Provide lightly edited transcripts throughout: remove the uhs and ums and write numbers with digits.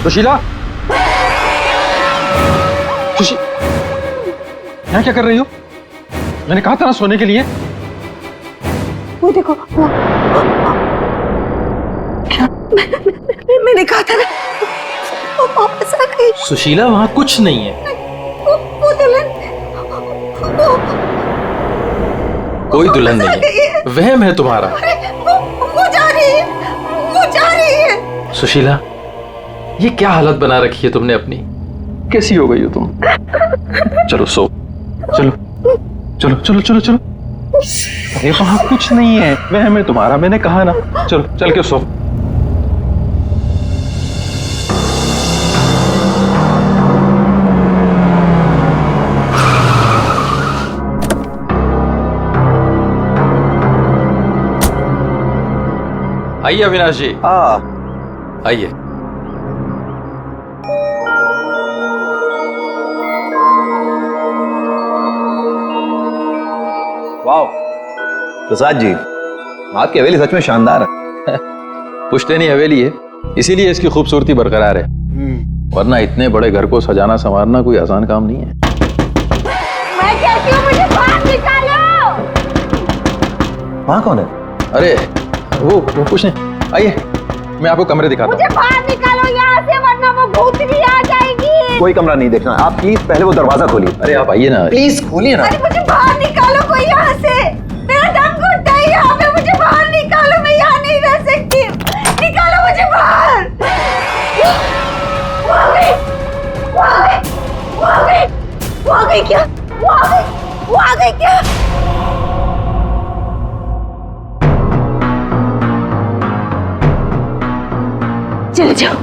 सुशीला, यहाँ क्या कर रही हो? मैंने कहा था ना सोने के लिए। वो देखो, वो क्या? मैंने कहा था ना, वो वापस आ गई। सुशीला, वहां कुछ नहीं है। वो दुल्हन, कोई दुल्हन नहीं है, वहम है तुम्हारा। वो जा रही है, वो जा रही है। सुशीला, ये क्या हालत बना रखी है तुमने अपनी? कैसी हो गई हो तुम? चलो सो, चलो चलो चलो चलो चलो। अरे वहां कुछ नहीं है, वहम है तुम्हारा, मैंने कहा ना। चलो चल के सो। आइए अविनाश जी, आइए। वाह प्रसाद जी, आपकी हवेली सच में शानदार है। पुश्तैनी हवेली है, इसीलिए इसकी खूबसूरती बरकरार है, वरना इतने बड़े घर को सजाना संवारना कोई आसान काम नहीं है। मैं कहती हूँ मुझे बाहर निकालो। वहाँ कौन है? अरे वो कुछ नहीं, आइए मैं आपको कमरे दिखाता हूँ। मुझे बाहर निकालो यहाँ से, वरना वो भूतनी आ जाएगी। कोई कमरा नहीं देखना, आप प्लीज पहले वो दरवाजा खोलिए। अरे आप आइए ना, प्लीज खोलिए ना। अरे मुझे बाहर निकालो कोई यहाँ से, मेरा दम घुटता है यहाँ पे। मुझे बाहर निकालो, मैं यहाँ नहीं रह सकती। निकालो मुझे बाहर। वो आ गई, वो आ गई, वो आ गई, वो आ गई क्या? वो आ गई, वो आ गई क्या? चले जाओ,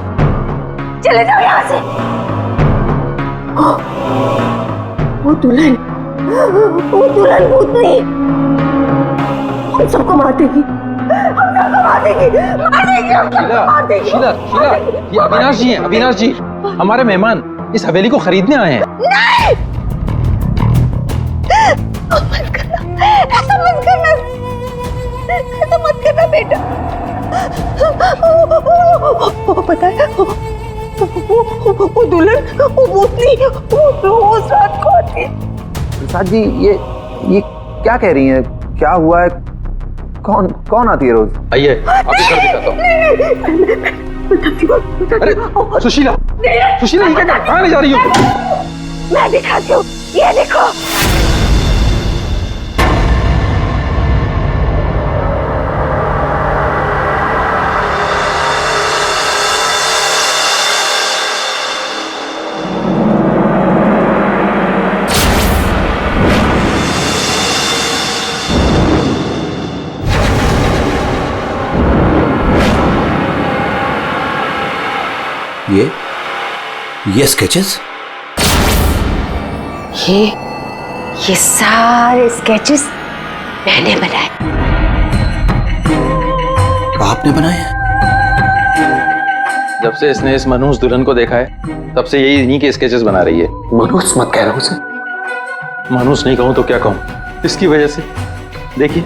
चले जाओ यहाँ से। वो दुल्हन भूतनी हम सबको मार देगी, हम सबको मार देगी, मार देगी, हम सबको मार देगी। शीला, शीला, ये अविनाश जी हैं, अविनाश जी, हमारे मेहमान इस हवेली को खरीदने आए हैं। नहीं, मत करना, ऐसा मत करना, ऐसा मत करना बेटा। वो पता है, वो दुल्हन, वो भूतनी, वो रोज रात को आती है। प्रसाद जी, ये क्या कह रही हैं? क्या हुआ है? कौन आती है रोज? आइए आपको घर दिखाता हूँ। अरे सुशीला, सुशीला, ये क्या, कहाँ ले जा रही हो? मैं दिखाती हूँ, ये देखो। ये स्केचेस? ये सारे स्केचेस मैंने बनाए। आपने बनाए हैं? जब से इसने इस मनहूस दुल्हन को देखा है, तब से यही इन्हीं के स्केचेस बना रही है। मनहूस मत कह रहा हूं उसे। मनहूस नहीं कहूं तो क्या कहूं, इसकी वजह से देखिए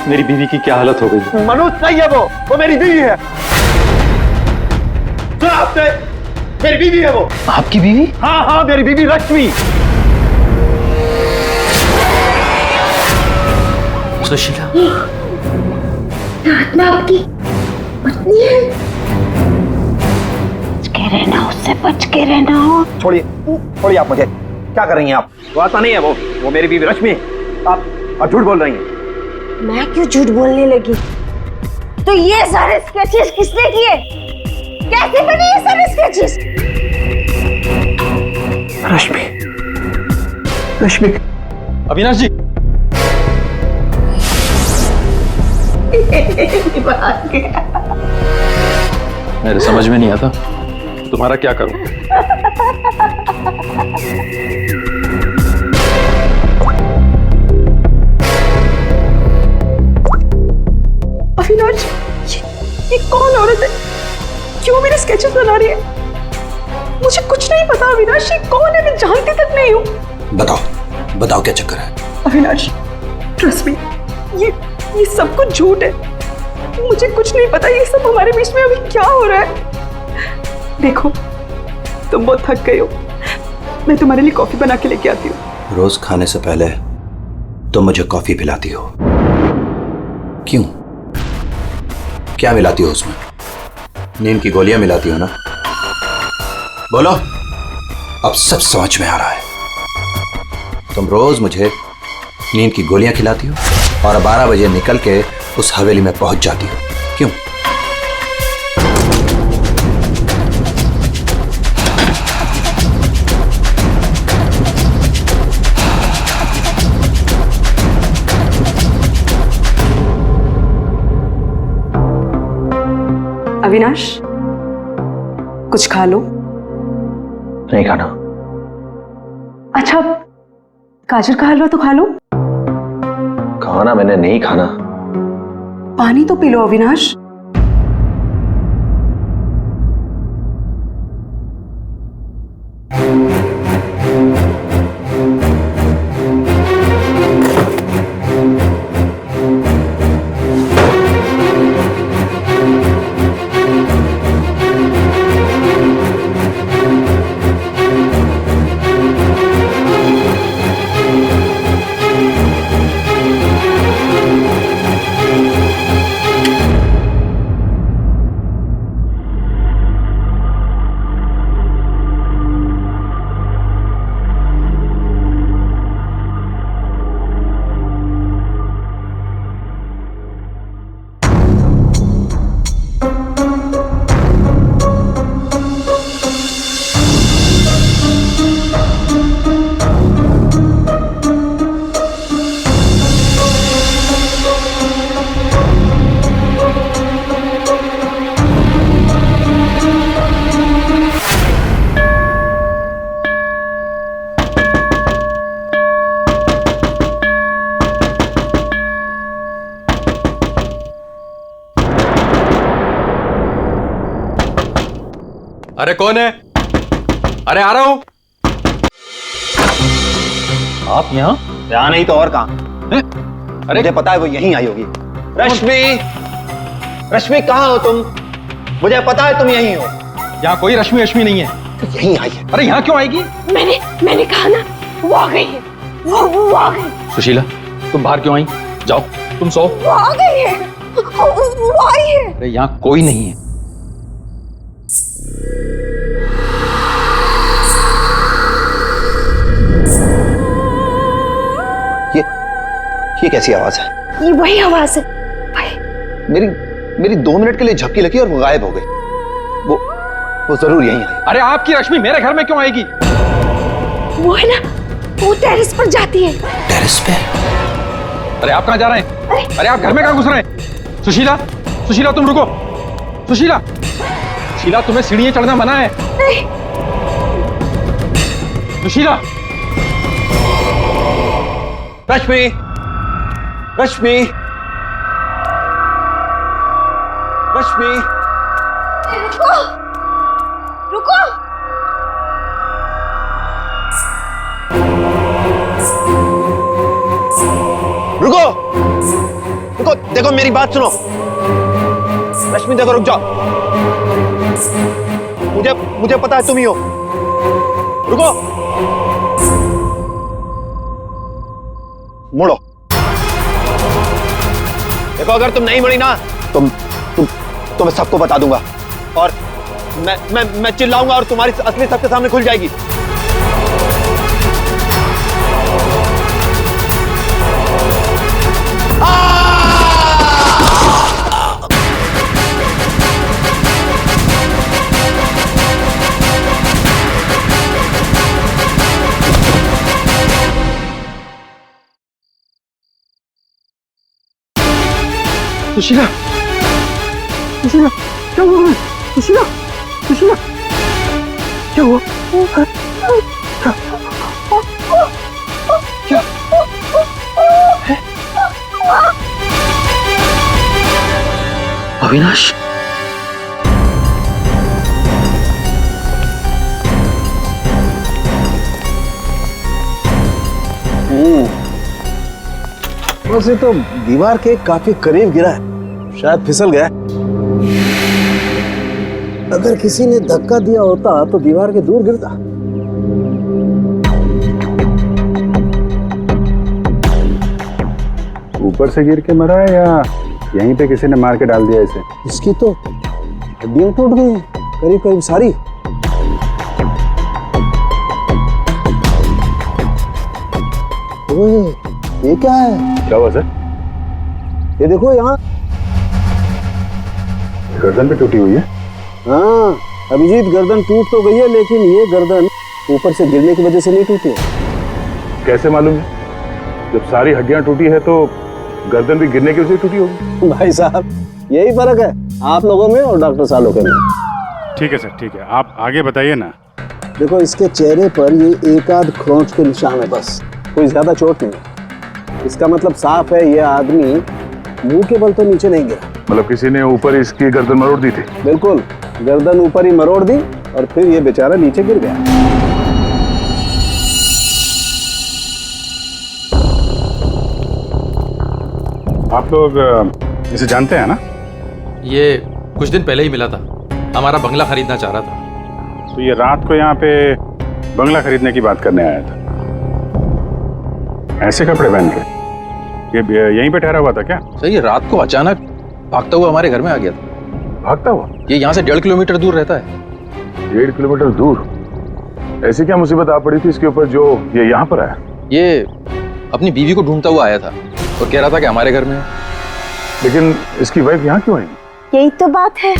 मेरी बीवी की क्या हालत हो गई। मनहूस नहीं है वो मेरी बीवी है। सुना आपने? मेरी बीवी है वो। आपकी बीवी? हाँ, मेरी बीवी रश्मि। सुशीला, आत्मा आपकी पत्नी है। बच के रहना, उससे बच के रहना। छोड़िए आप मुझे। क्या कर रही हैं आप? वो आत्मा नहीं है वो मेरी बीवी रश्मि। आप झूठ बोल रही हैं। मैं क्यों झूठ बोलने लगी? तो ये सारे स्केचेस किसने किए? कैसे बने ये सारे स्केचेस? रश्मि। अविनाश जी, मेरे समझ में नहीं आता तुम्हारा क्या करूं। अविनाश, ये कौन औरत है? क्यों मेरे स्केचेस बना रही है? मुझे कुछ नहीं पता अविनाश, ये कौन है? मैं जानती तक नहीं हूँ। बताओ क्या चक्कर है? अविनाश, ट्रस्ट मी, ये सब कुछ झूठ है। मुझे कुछ नहीं पता ये सब हमारे बीच में अभी क्या हो रहा है। देखो तुम बहुत थक गए हो, मैं तुम्हारे लिए कॉफी बना के लेके आती हूँ। रोज खाने से पहले तुम मुझे कॉफी पिलाती हो, क्यों? क्या मिलाती हो उसमें? नींद की गोलियां मिलाती हो ना? बोलो, अब सब समझ में आ रहा है। तुम रोज मुझे नींद की गोलियां खिलाती हो और 12 बजे निकल के उस हवेली में पहुंच जाती हो, क्यों? अविनाश, कुछ खा लो। नहीं खाना। अच्छा, गाजर का हलवा तो खा लो। खाना मैंने नहीं खाना। पानी तो पी लो अविनाश। अरे कौन है? अरे आ रहा हूं। आप यहाँ? यहाँ नहीं तो और कहाँ? अरे मुझे पता है वो यहीं आई होगी। रश्मि, रश्मि कहाँ हो तुम? मुझे पता है तुम यहीं हो। यहाँ कोई रश्मि रश्मि नहीं है। यहीं आई है। अरे यहाँ क्यों आएगी? मैंने कहा ना, वो आ गई है। वो आ गई। सुशीला, तुम बाहर क्यों आई? जाओ, तुम सो। वो आ गई है। वो आई है। अरे यहाँ कोई नहीं है। ये कैसी आवाज है? ये वही आवाज है। वही। मेरी 2 मिनट के लिए झपकी लगी और वो गायब हो गई। वो जरूर यहीं आई। अरे आपकी रश्मि मेरे घर में क्यों आएगी? वो है ना, वो टेरेस पर जाती है। टेरेस पे? अरे आप कहाँ जा रहे हैं? अरे आप घर में कहाँ घुस रहे हैं? सुशीला, सुशीला तुम रुको। सुशीला, सुशीला तुम्हें सीढ़ियां चढ़ना मना है। नहीं। सुशीला। रश्मि, रश्मि, रश्मि, रुको, रुको। रुको, रुको, देखो मेरी बात सुनो। रश्मि देखो, रुक जाओ। मुझे पता है तुम ही हो। रुको, मुड़ो। देखो अगर तुम नहीं मुड़ी ना तो मैं सबको बता दूंगा और मैं चिल्लाऊंगा और तुम्हारी असली सबके सामने खुल जाएगी। सुशीला, सुशीला, क्या हुआ? सुशीला, सुशीला, क्या हुआ? क्या? अविनाश, वैसे तो दीवार के काफी करीब गिरा है, शायद फिसल गया। अगर किसी ने धक्का दिया होता तो दीवार के दूर गिरता। ऊपर से गिर के मरा है या यहीं पे किसी ने मार के डाल दिया इसे? इसकी तो हड्डियां टूट गई हैं, करीब करीब सारी। ओए, ये क्या है? क्या हुआ सर? ये देखो यहाँ। गर्दन पे टूटी हुई है। हाँ अभिजीत, गर्दन टूट तो गई है लेकिन ये गर्दन ऊपर से गिरने की वजह से नहीं टूटी है। कैसे मालूम है? जब सारी हड्डियां टूटी है तो गर्दन भी गिरने की वजह से टूटी होगी। भाई साहब, यही फर्क है आप लोगों में और डॉक्टर सालों के में। ठीक है सर, ठीक है, आप आगे बताइए ना। देखो इसके चेहरे पर ये एक आध खरोंच के निशान है, बस कोई ज्यादा चोट नहीं है। इसका मतलब साफ है ये आदमी मुंह के बल तो नीचे नहीं गिरा। मतलब किसी ने ऊपर इसकी गर्दन मरोड़ दी थी? बिल्कुल, गर्दन ऊपर ही मरोड़ दी और फिर ये बेचारा नीचे गिर गया। आप लोग इसे जानते हैं ना? ये कुछ दिन पहले ही मिला था, हमारा बंगला खरीदना चाह रहा था। तो ये रात को यहाँ पे बंगला खरीदने की बात करने आया था। ऐसे कपड़े पहन के ये यहीं पे ठहरा हुआ था क्या? सर ये रात को अचानक भागता हुआ हमारे घर में आ गया था। भागता हुआ? ये यहाँ से 1.5 किलोमीटर दूर रहता है। 1.5 किलोमीटर दूर? ऐसी क्या मुसीबत आ पड़ी थी इसके ऊपर जो ये यहाँ पर आया? ये अपनी बीवी को ढूंढता हुआ आया था और कह रहा था कि हमारे घर में है। लेकिन इसकी वाइफ यहाँ क्यों आएगी? यही तो बात है।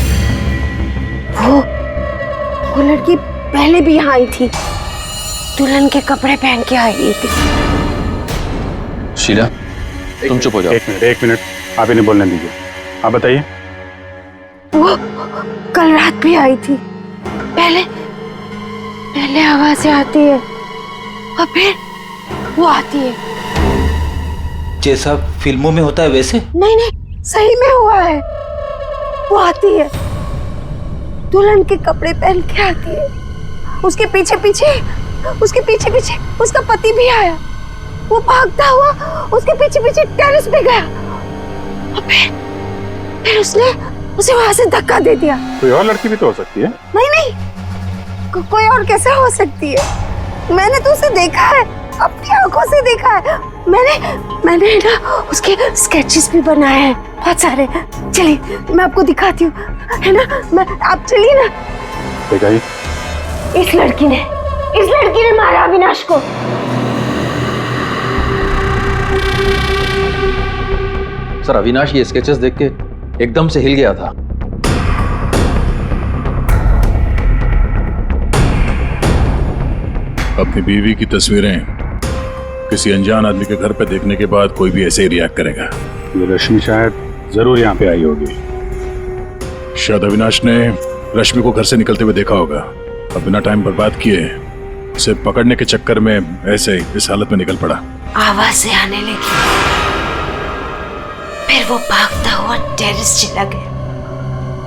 वो लड़की पहले भी यहाँ आई थी, दुल्हन के कपड़े पहन के आई थी। शीला तुम चुप हो जाओ। एक मिनट, आप इन्हें बोलने दीजिए। आप बताइए। वो कल रात भी आई थी। पहले आवाजें आती है और फिर वो आती है। जैसा फिल्मों में होता है वैसे? नहीं, सही में हुआ है। वो आती है, दुल्हन के कपड़े पहन के आती है। उसके पीछे पीछे उसका पति भी आया। वो भागता हुआ उसके पीछे पीछे टेरेस पे गया और फिर उसने उसे वहां से धक्का दे दिया। कोई और लड़की भी तो हो सकती है। नहीं, कोई और कैसे हो सकती है? मैंने तो उसे देखा है, अपनी आंखों से देखा है। मैंने ना उसके स्केचेस भी बनाए हैं बहुत सारे। चलिए मैं आपको दिखाती हूँ, है ना? आप चलिए ना। दिखाइए। इस लड़की ने मारा अविनाश को। सर अविनाश ये स्केचेस देख के एकदम से हिल गया था। अपनी बीवी की तस्वीरें किसी अनजान आदमी के घर पे देखने के बाद कोई भी ऐसे ही रिएक्ट करेगा। ये रश्मि शायद जरूर यहाँ पे आई होगी। शायद अविनाश ने रश्मि को घर से निकलते हुए देखा होगा और बिना टाइम बर्बाद किए उसे पकड़ने के चक्कर में ऐसे इस हालत में निकल पड़ा। आवाजें आने लगी, फिर वो भागता हुआ टेरेस चला गया,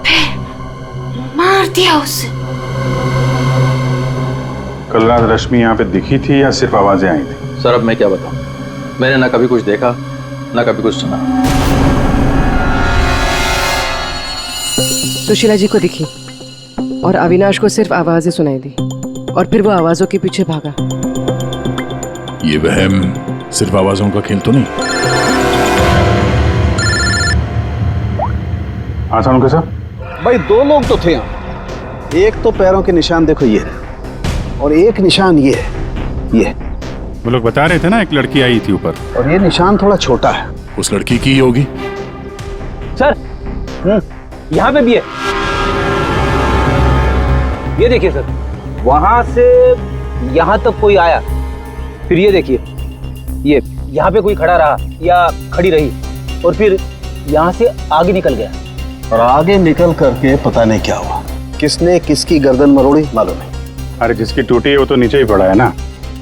फिर मार दिया उसे। कल रात रश्मि यहाँ पे दिखी थी या सिर्फ आवाजें आई थी? सर अब मैं क्या बताऊं, मैंने ना कभी कुछ देखा ना कभी कुछ सुना। सुशीला जी को दिखी और अविनाश को सिर्फ आवाजें सुनाई दी और फिर वो आवाजों के पीछे भागा। ये वहम सिर्फ आवाजों का खेल तो नहीं? हाँ सानुका साहब। भाई 2 लोग तो थे यहाँ। एक तो पैरों के निशान देखो ये है और एक निशान ये है, ये। वो लोग बता रहे थे ना एक लड़की आई थी ऊपर, और ये निशान थोड़ा छोटा है। उस लड़की की ही होगी। सर यहाँ पे भी है। ये देखिए सर, वहां से यहाँ तक कोई आया, फिर ये देखिए, ये यहाँ पे कोई खड़ा रहा या खड़ी रही और फिर यहाँ से आगे निकल गया। और आगे निकल करके पता नहीं क्या हुआ, किसने किसकी गर्दन मरोड़ी मालूम नहीं। अरे जिसकी टूटी है वो तो नीचे ही पड़ा है ना।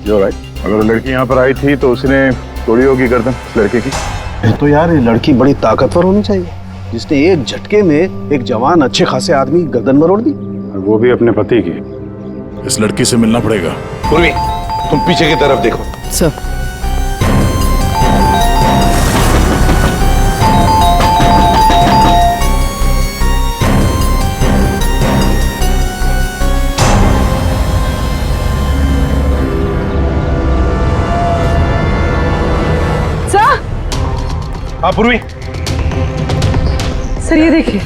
जो राइट, अगर लड़की यहाँ पर आई थी तो उसने तोड़ी होगी गर्दन उस लड़के की। तो यार ये लड़की बड़ी ताकतवर होनी चाहिए जिसने एक झटके में एक जवान अच्छे खासे आदमी गर्दन मरोड़ दी, और वो भी अपने पति की। इस लड़की से मिलना पड़ेगा। पूर्वी, तुम पीछे की तरफ देखो। सर पूर्वी, सर ये देखिए,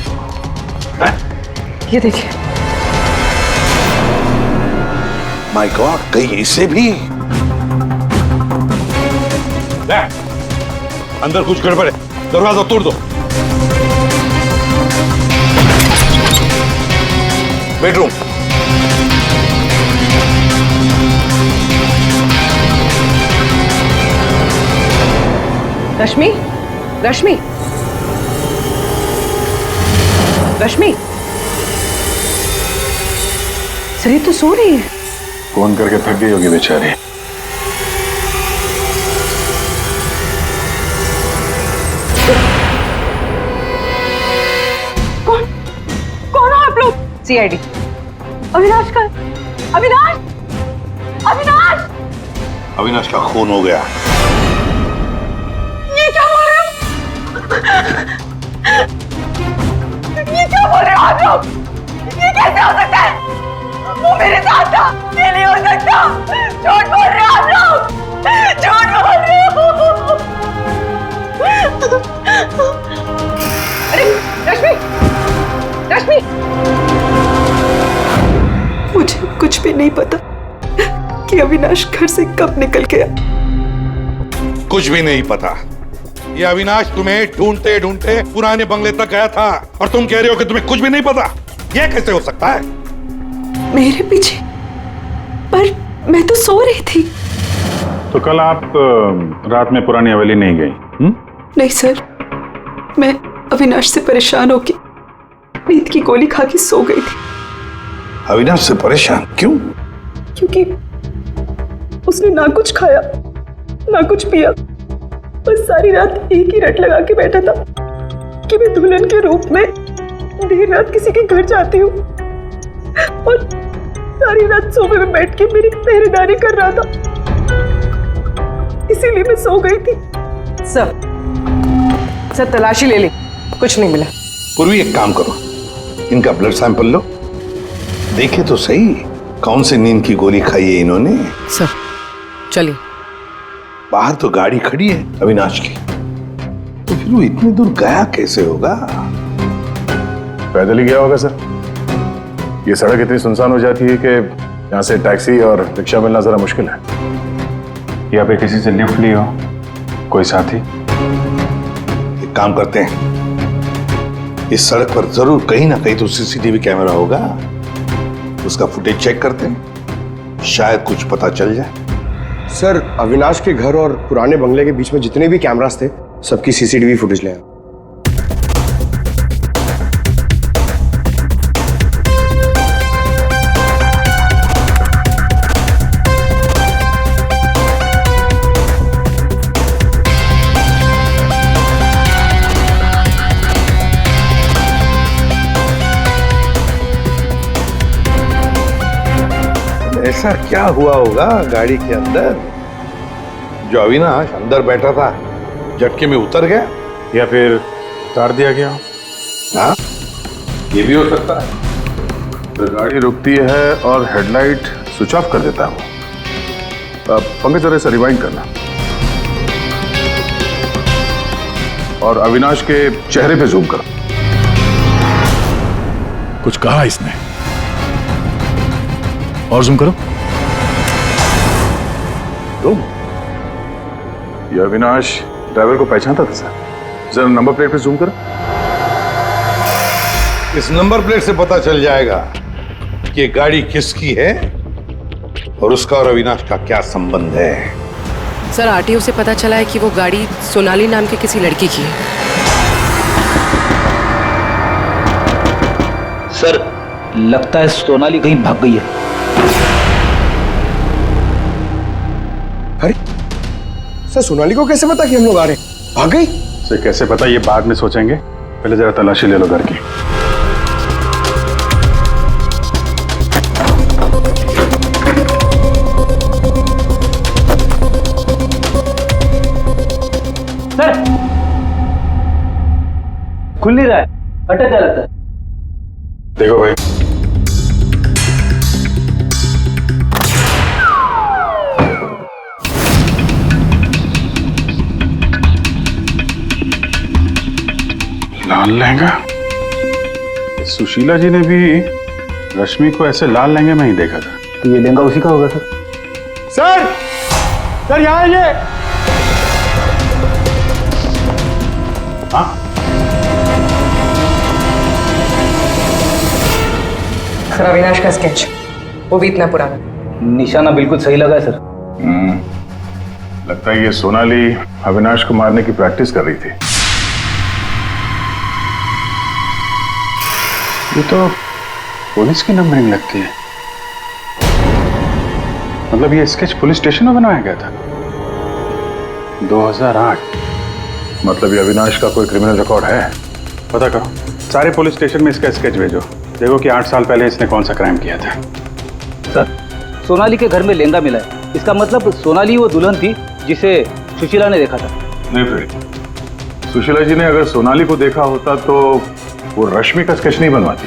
ये देखिए। माय गॉड, कहीं इसे भी? ले, अंदर कुछ गड़बड़ है, दरवाजा तोड़ दो। बेडरूम, रश्मि, रश्मि, रश्मि, सर ये तो सो रही है। फोन करके थक गई होगी बेचारी। कौन हो आप लोग? सीआईडी। अविनाश का, अविनाश, अविनाश, अविनाश का खून हो गया। ये क्या बोल रहे हो? ये क्या बोल रहे हो आप लोग? ये कैसे हो सकता है? वो मेरे साथ था, ये नहीं हो सकता। झूठ बोल रहे हो आप लोग, झूठ बोल रहे हो। अरे रश्मि, रश्मि, मुझे कुछ भी नहीं पता कि अविनाश घर से कब निकल गया। कुछ भी नहीं पता। ये अविनाश तुम्हें ढूंढते ढूंढते पुराने बंगले तक गया था और तुम कह रहे हो कि तुम्हें कुछ भी नहीं पता। ये कैसे हो सकता है? मेरे पीछे? पर मैं तो सो रही थी। तो कल आप रात में पुरानी हवेली नहीं गई? नहीं सर, मैं अविनाश से परेशान होके नींद की गोली खा के सो गई थी। अविनाश से परेशान क्यों? क्योंकि उसने ना कुछ खाया ना कुछ पिया, बस सारी रात एक ही रट लगा के बैठा था कि मैं दुल्हन के रूप में देर रात किसी के घर जाती हूँ, और सारी रात सोफे में बैठ के मेरी पहरेदारी कर रहा था। इसीलिए मैं सो गई थी। सर तलाशी ले ली, कुछ नहीं मिला। पूर्वी, एक काम करो, इनका ब्लड सैंपल लो, देखे तो सही कौन सी नींद की गोली खाई है इन्होंने। सर चलिए। बाहर तो गाड़ी खड़ी है अविनाश की, तो फिर वो इतनी दूर गया कैसे होगा? पैदल ही गया होगा सर। ये सड़क इतनी सुनसान हो जाती है कि यहाँ से टैक्सी और रिक्शा मिलना जरा मुश्किल है। या पे किसी से लिफ्ट ली हो, कोई साथी? एक काम करते हैं, इस सड़क पर जरूर कहीं ना कहीं तो सीसीटीवी कैमरा होगा, उसका फुटेज चेक करते हैं, शायद कुछ पता चल जाए। सर, अविनाश के घर और पुराने बंगले के बीच में जितने भी कैमरास थे, सबकी सीसीटीवी फुटेज ले आए। ऐसा क्या हुआ होगा गाड़ी के अंदर जो अविनाश अंदर बैठा था झटके में उतर गया? या फिर उतार दिया गया? हाँ, ये भी हो सकता है। तो गाड़ी रुकती है और हेडलाइट स्विच ऑफ कर देता है वो। पंकज जरा इसे रिवाइंड करना और अविनाश के चेहरे पे जूम करो। कुछ कहा इसने? और जूम करो। तुम? ये अविनाश ड्राइवर को पहचानता था सर। जरा नंबर प्लेट पे जूम करो। इस नंबर प्लेट से पता चल जाएगा कि ये गाड़ी किसकी है और उसका और अविनाश का क्या संबंध है। सर आरटीओ से पता चला है कि वो गाड़ी सोनाली नाम की किसी लड़की की है। सर, लगता है सोनाली कहीं भाग गई है। अरे सर, सोनाली को कैसे पता कि हम लोग आ रहे हैं? भाग गई? सर कैसे पता, ये बाद में सोचेंगे, पहले जरा तलाशी ले लो घर की। सर, खुल नहीं रहा है, अटक जा लगता है। देखो भाई, लाल लहंगा? सुशीला जी ने भी रश्मि को ऐसे लाल लहंगे में ही देखा था। तो ये लहंगा उसी का होगा सर। सर सर यहाँ आइए। सर अविनाश का स्केच, वो भी इतना पुराना। निशाना बिल्कुल सही लगा है सर। लगता है ये सोनाली अविनाश को मारने की प्रैक्टिस कर रही थी। ये तो पुलिस की नंबरिंग लगती है। मतलब ये स्केच पुलिस स्टेशन में बनाया गया था 2008। मतलब ये अविनाश का कोई क्रिमिनल रिकॉर्ड है? पता करो, सारे पुलिस स्टेशन में इसका स्केच भेजो, देखो कि 8 साल पहले इसने कौन सा क्राइम किया था। सर सोनाली के घर में लहंगा मिला है, इसका मतलब सोनाली वो दुल्हन थी जिसे सुशीला ने देखा था। नहीं फिर सुशीला जी ने अगर सोनाली को देखा होता तो वो रश्मि का स्केच नहीं बनवाती।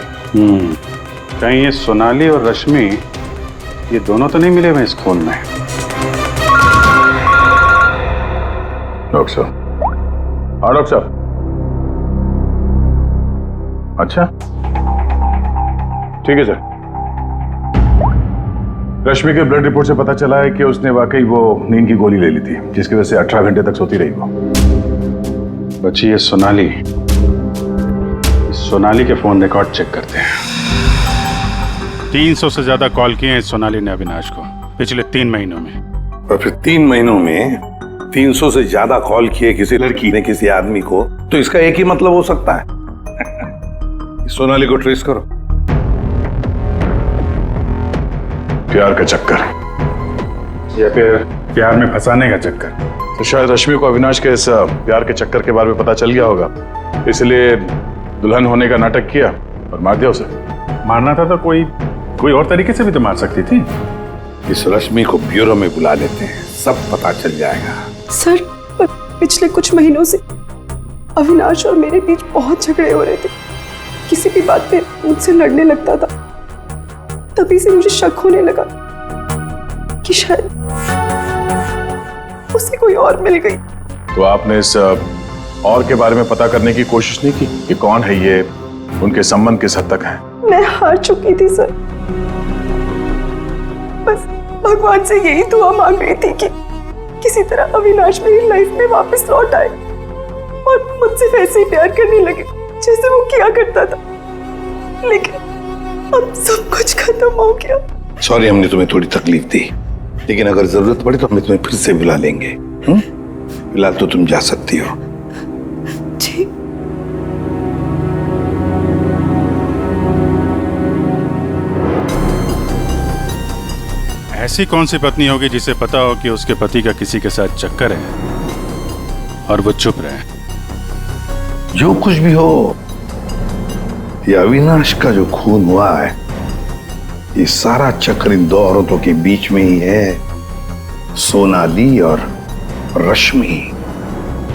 कहीं ये सोनाली और रश्मि ये दोनों तो नहीं मिले हुए इस खून में? डॉक्टर साहब। हाँ डॉक्टर साहब। अच्छा ठीक है सर। रश्मि के ब्लड रिपोर्ट से पता चला है कि उसने वाकई वो नींद की गोली ले ली थी, जिसकी वजह से 18 घंटे तक सोती रही वो। बच्ची ये सोनाली के फोन रिकॉर्ड चेक करते हैं। 300 से ज्यादा कॉल किए हैं सोनाली ने अविनाश को पिछले 3 महीनों में। और फिर 3 महीनों में 300 से ज्यादा कॉल किए किसी लड़की ने किसी आदमी को, तो इसका एक ही मतलब हो सकता है सोनाली को ट्रेस करो। प्यार का चक्कर या फिर प्यार में फंसाने का चक्कर। तो शायद रश्मि को अविनाश के इस प्यार के चक्कर के बारे में पता चल गया होगा, इसलिए दुल्हन होने का नाटक किया और मार दिया उसे। मारना था तो कोई और तरीके से भी तो मार सकती थी। इस रश्मि को ब्यूरो में बुला लेते हैं, सब पता चल जाएगा। सर पिछले कुछ महीनों से अविनाश और मेरे बीच बहुत झगड़े हो रहे थे। किसी भी बात पे मुझसे लड़ने लगता था। तभी से मुझे शक होने लगा कि शायद उसे कोई और मिल गई। तो आपने इस और के बारे में पता करने की कोशिश नहीं की कि कौन है ये, उनके संबंध किस हद तक है? मैं हार चुकी थी सर। बस भगवान से यही दुआ मांग रही थी कि किसी तरह अविनाश मेरी लाइफ में वापस लौट आए और मुझसे वैसे ही प्यार करने लगे जैसे वो किया करता था। लेकिन अब सब कुछ खत्म हो गया। सॉरी हमने तुम्हें थोड़ी तकलीफ दी, लेकिन अगर जरूरत पड़े तो हम तुम्हें फिर से बुला लेंगे। फिलहाल तो तुम जा सकती हो। जी। ऐसी कौन सी पत्नी होगी जिसे पता हो कि उसके पति का किसी के साथ चक्कर है और वो चुप रहे? जो कुछ भी हो, ये अविनाश का जो खून हुआ है, ये सारा चक्कर इन 2 औरतों के बीच में ही है, सोनाली और रश्मि।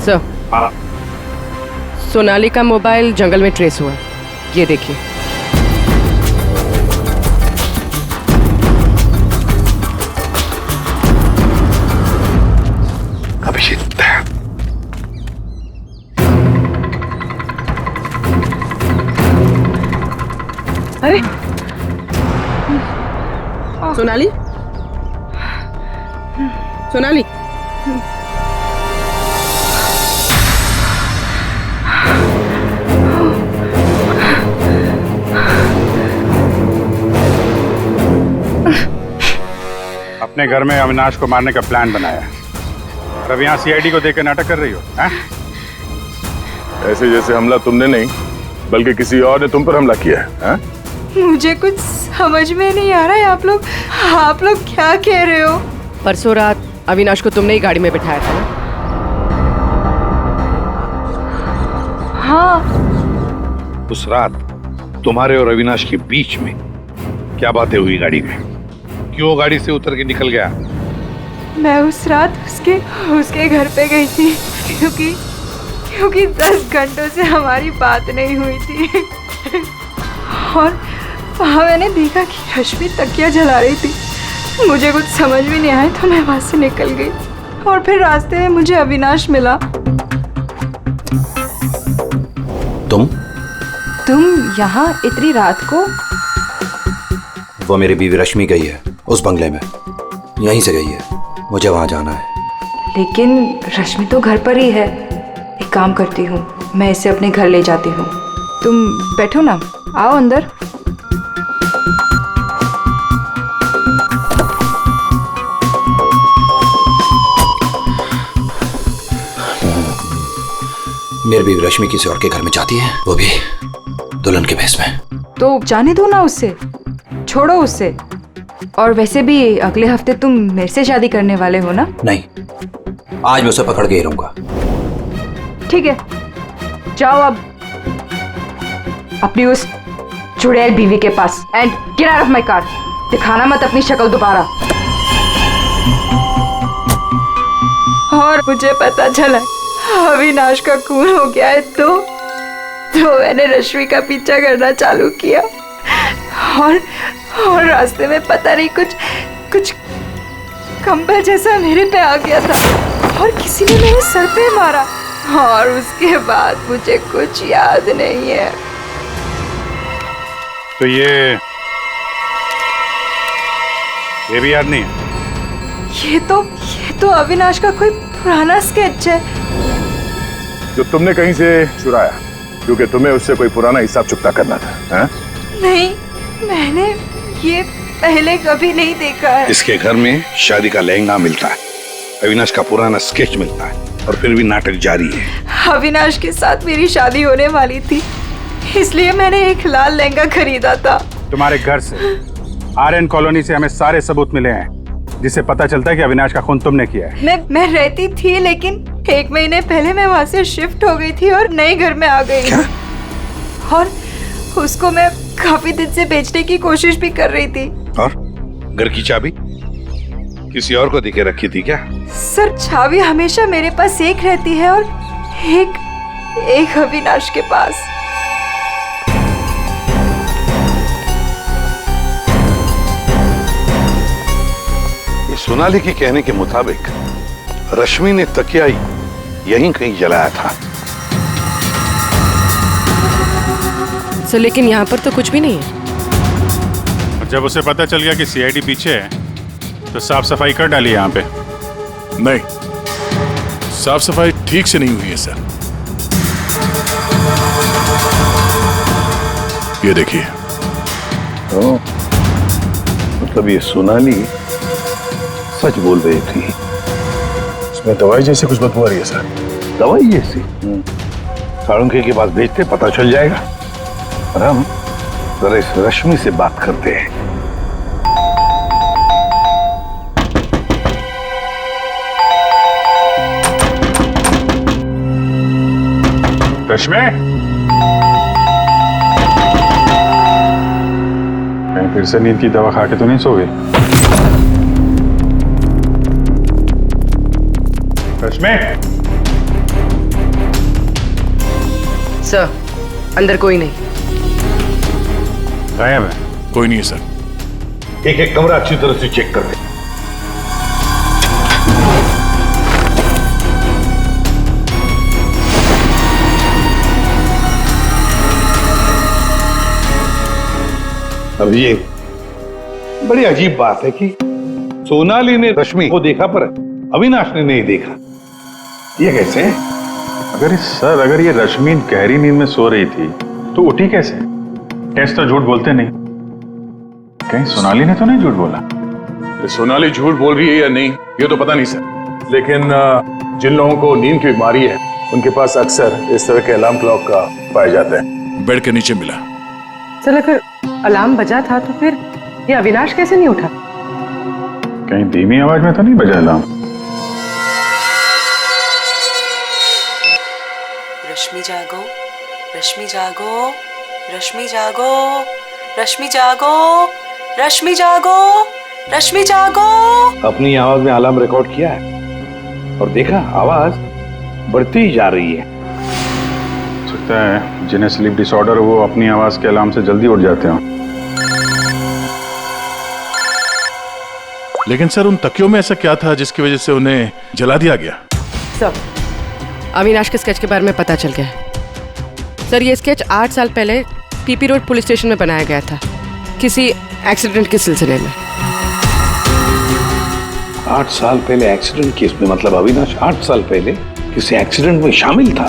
सर सोनाली का मोबाइल जंगल में ट्रेस हुआ, ये देखिए। अभिषेक अरे सोनाली, सोनाली अपने घर में अविनाश को मारने का प्लान बनाया और अब यहाँ सीआईडी को देकर नाटक कर रही हो है? ऐसे जैसे हमला तुमने नहीं बल्कि किसी और ने तुम पर हमला किया है? मुझे कुछ समझ में नहीं आ रहा है। आप लोग क्या कह रहे हो? परसों रात अविनाश को तुमने ही गाड़ी में बिठाया था ना? हाँ। उस रात तुम्हारे और अविनाश के बीच में क्या बातें हुई गाड़ी में? क्यों गाड़ी से उतर के निकल गया? मैं उस रात उसके घर पे गई थी क्योंकि 10 घंटों से हमारी बात नहीं हुई थी और वहाँ मैंने देखा कि रश्मि तकिया जला रही थी। मुझे कुछ समझ भी नहीं आया तो मैं वहाँ से निकल गई और फिर रास्ते में मुझे अविनाश मिला। तुम तुम यहाँ इतनी रात को? वो मेरी बीवी रश्मि गई है उस बंगले में, यहीं से गई है, मुझे वहां जाना है। लेकिन रश्मि तो घर पर ही है। एक काम करती हूँ, मैं इसे अपने घर ले जाती हूँ। तुम बैठो ना, आओ अंदर। मेरी बीवी रश्मि किसी और के घर में जाती है, वो भी दुल्हन के भेष में। तो जाने दो ना उससे, छोड़ो उससे। और वैसे भी अगले हफ्ते तुम मेरे से शादी करने वाले हो ना? नहीं, आज मैं उसे पकड़ के ही रहूंगा। ठीक है, जाओ अब अपनी उस चुड़ैल बीवी के पास and get out of my car. दिखाना मत अपनी शक्ल दोबारा। और मुझे पता चला अविनाश का खून हो गया है तो मैंने रश्मि का पीछा करना चालू किया और रास्ते में पता नहीं कुछ कंबल जैसा मेरे पे आ गया था और किसी ने मेरे सर पे मारा और उसके बाद मुझे कुछ याद नहीं है। तो ये भी याद नहीं है? ये तो अविनाश का कोई पुराना स्केच है जो तुमने कहीं से चुराया, क्योंकि तुम्हें उससे कोई पुराना हिसाब चुकता करना था, हैं? नहीं, मैंने ये पहले कभी नहीं देखा है। इसके घर में शादी का लहंगा मिलता है, अविनाश का पुराना स्केच मिलता है और फिर भी नाटक जारी है। अविनाश के साथ मेरी शादी होने वाली थी, इसलिए मैंने एक लाल लहंगा खरीदा था। तुम्हारे घर से आर्यन कॉलोनी से हमें सारे सबूत मिले हैं जिससे पता चलता है कि अविनाश का खून तुमने किया है। मैं रहती थी, लेकिन 1 महीने पहले मैं वहाँ से शिफ्ट हो गई थी और नए घर में आ गई। और उसको मैं काफी दिन से बेचने की कोशिश भी कर रही थी। और घर की चाबी किसी और को देके रखी थी क्या? सर, चाबी हमेशा मेरे पास एक रहती है और एक अविनाश के पास। सोनाली के कहने के मुताबिक रश्मि ने तकिया यहीं कहीं जलाया था। सर, लेकिन यहाँ पर तो कुछ भी नहीं है। जब उसे पता चल गया कि सीआईडी पीछे है तो साफ सफाई कर डाली यहाँ पे। नहीं, साफ सफाई ठीक से नहीं हुई है सर। ये देखिए। मतलब ये सोनाली सच बोल रही थी। इसमें दवाई जैसी कुछ बदबू आ रही है सर। दवाई जैसी? साळुंखे के पास भेजते, पता चल जाएगा। और हम जरा इस रश्मि से बात करते हैं। रश्मि, कहीं फिर से नींद की दवा खा के तो नहीं सो गई? रश्मि! सर, अंदर कोई नहीं। गायब है? कोई नहीं है सर। एक एक कमरा अच्छी तरह से चेक कर दे। अब ये बड़ी अजीब बात है कि सोनाली ने रश्मि को देखा पर अविनाश ने नहीं देखा। ये कैसे? अगर ये रश्मि गहरी नींद में सो रही थी तो उठी कैसे? टेस्ट तो झूठ बोलते नहीं। कहीं सोनाली ने तो नहीं झूठ बोला? सोनाली झूठ बोल रही है या नहीं ये तो पता नहीं सर, लेकिन जिन लोगों को नींद की बीमारी है उनके पास अक्सर इस तरह के अलार्म क्लॉक का पाया जाता है। बेड के नीचे मिला। सर, अगर अलार्म बजा था तो फिर ये अविनाश कैसे नहीं उठा? कहीं धीमी आवाज में तो नहीं बजा अलार्म? रश्मि जागो, रश्मि जागो, रश्मि जागो, रश्मि जागो, रश्मि जागो, रश्मि जागो। अपनी आवाज में अलार्म रिकॉर्ड किया है और देखा आवाज बढ़ती ही जा रही है। सकता है जिन्हें स्लीप डिसऑर्डर वो अपनी आवाज के अलार्म से जल्दी उठ जाते हो। लेकिन सर उन तकियों में ऐसा क्या था जिसकी वजह से उन्हें जला दिया गया? सर, अविनाश के स्केच के बारे में पता चल गया है। सर ये स्केच 8 साल पहले पीपी रोड पुलिस स्टेशन में बनाया गया था, किसी एक्सीडेंट के सिलसिले में। 8 साल पहले एक्सीडेंट केस में, मतलब अविनाश 8 साल पहले किसी एक्सीडेंट में शामिल था।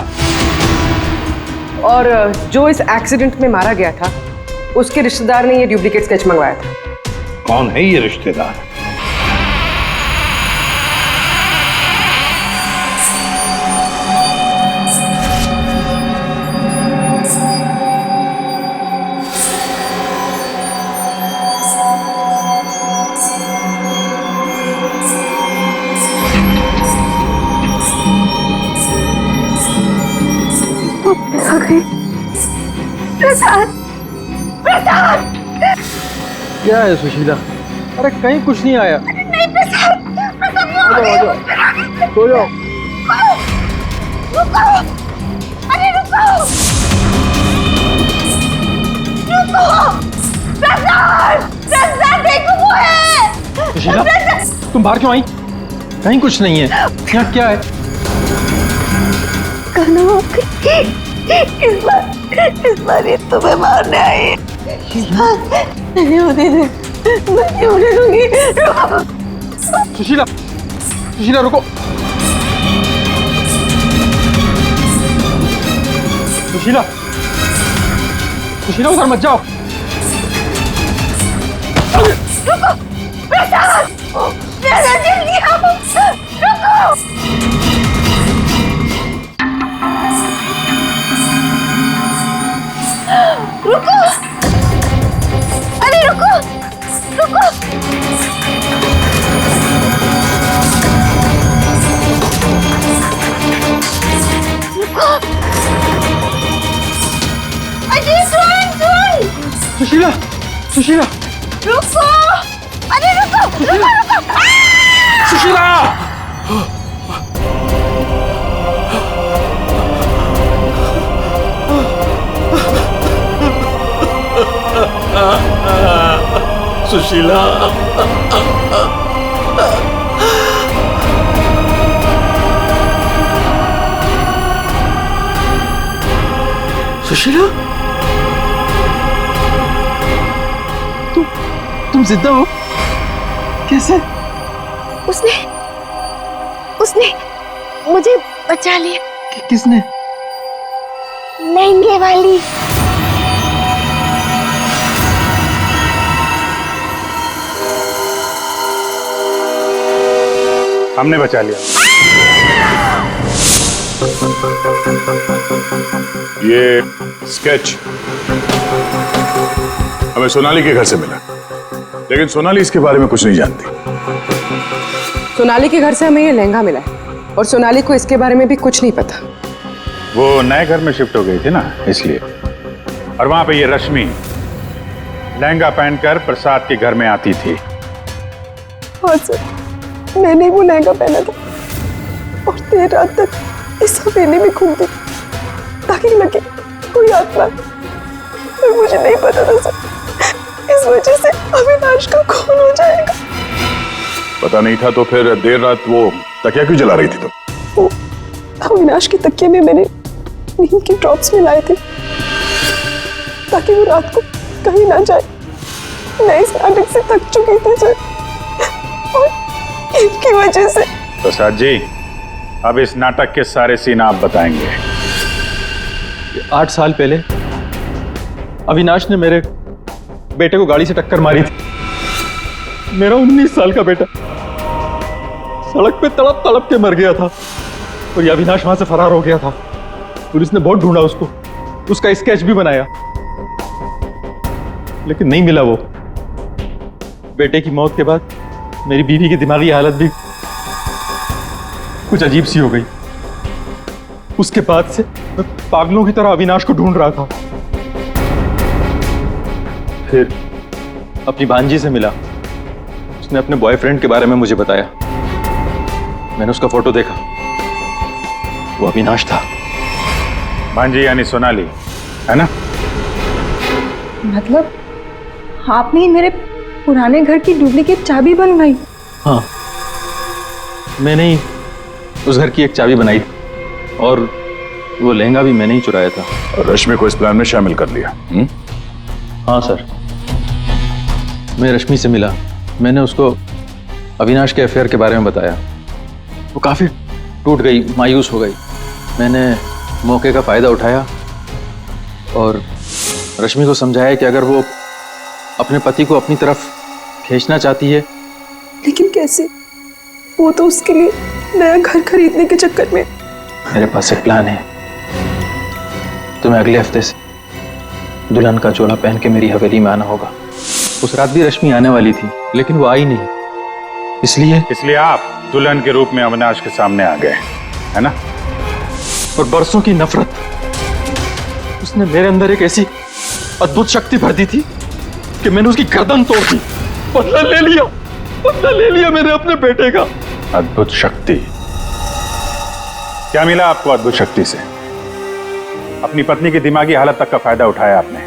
और जो इस एक्सीडेंट में मारा गया था उसके रिश्तेदार ने ये डुप्लीकेट स्केच मंगवाया था। कौन है ये रिश्तेदार? प्रसाद, प्रसाद, क्या है सुशीला? अरे कहीं कुछ नहीं आया। नहीं प्रसाद, प्रसाद सो जाओ। रुको, अरे रुको, रुको, प्रसाद, प्रसाद देखो वो है। सुशीला, तुम बाहर क्यों आई? कहीं कुछ नहीं है। यहाँ क्या है? इस बार ये तुम्हें मारने आई है। नहीं होने दे, नहीं होने दूंगी। सुशीला, सुशीला रुको। सुशीला, सुशीला उधर मत जाओ। रुको, प्रसाद, प्रसाद जल्दी आओ, रुको। रुको, अरे रुको, रुको। रुको, अजय सुन। सुशीला, सुशीला, रुको, अरे रुको, रुको, रुको। सुशीला! सुशीला, सुशीला, तुम जिंदा हो? कैसे? उसने मुझे बचा लिया। किसने? लहंगे वाली। हमने बचा लिया। ये स्केच हमें सोनाली के घर से मिला, लेकिन सोनाली इसके बारे में कुछ नहीं जानती। सोनाली के घर से हमें ये लहंगा मिला है और सोनाली को इसके बारे में भी कुछ नहीं पता। वो नए घर में शिफ्ट हो गई थी ना, इसलिए। और वहां पे ये रश्मि लहंगा पहनकर प्रसाद के घर में आती थी। हाँ सर, मैंने वो लहंगा पहना था और देर रात तक इस हवेली में घूमती ताकि लगे कोई आत्मा, पर मुझे नहीं पता था सर, इस वजह से अविनाश का खून हो जाएगा। पता नहीं था तो फिर देर रात वो तकिया क्यों जला रही थी तुम? वो अविनाश के तकिए में मैंने नींद के ड्रॉप्स मिलाए थे ताकि वो रात को कहीं ना जाए। मैं इस नाटक से थक चुकी थी सर, और इनकी वजह से। प्रसाद जी, अब इस नाटक के सारे सीन आप बताएंगे। 8 साल पहले अविनाश ने मेरे बेटे को गाड़ी से टक्कर मारी थी। मेरा 19 साल का बेटा सड़क पे तड़प तड़प के मर गया था और ये अविनाश वहां से फरार हो गया था। पुलिस ने बहुत ढूंढा उसको, उसका स्केच भी बनाया, लेकिन नहीं मिला वो। बेटे की मौत के बाद मेरी बीवी की दिमागी हालत भी कुछ अजीब सी हो गई। उसके बाद से मैं पागलों की तरह अविनाश को ढूंढ रहा था। फिर अपनी भांजी से मिला, उसने अपने बॉयफ्रेंड के बारे में मुझे बताया। मैंने उसका फोटो देखा, वो अविनाश था। भांजी यानी सोनाली, है ना? मतलब आपने ही मेरे पुराने घर की डुप्लीकेट चाबी बनवाई? हाँ, मैंने ही उस घर की एक चाबी बनाई थी और वो लहंगा भी मैंने ही चुराया था। और रश्मि को इस प्लान में शामिल कर लिया। हाँ सर, मैं रश्मि से मिला, मैंने उसको अविनाश के अफेयर के बारे में बताया। वो काफ़ी टूट गई, मायूस हो गई। मैंने मौके का फ़ायदा उठाया और रश्मि को समझाया कि अगर वो अपने पति को अपनी तरफ खींचना चाहती है। लेकिन कैसे? वो तो उसके लिए नया घर खरीदने के चक्कर में। मेरे पास एक प्लान है। तुम्हें अगले हफ्ते से दुल्हन का जोड़ा पहन के मेरी हवेली में आना होगा। उस रात भी रश्मि आने वाली थी, लेकिन वो आई नहीं। इसलिए आप दुल्हन के रूप में अविनाश के सामने आ गए, है ना? और बरसों की नफरत, उसने मेरे अंदर एक ऐसी अद्भुत शक्ति भर दी थी कि मैंने उसकी गर्दन तोड़ दी। बदला ले लिया मैंने अपने बेटे का। अद्भुत शक्ति? क्या मिला आपको अद्भुत शक्ति से? अपनी पत्नी की दिमागी हालत तक का फायदा उठाया आपने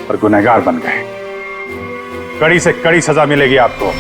और गुनहगार बन गए। कड़ी से कड़ी सजा मिलेगी आपको।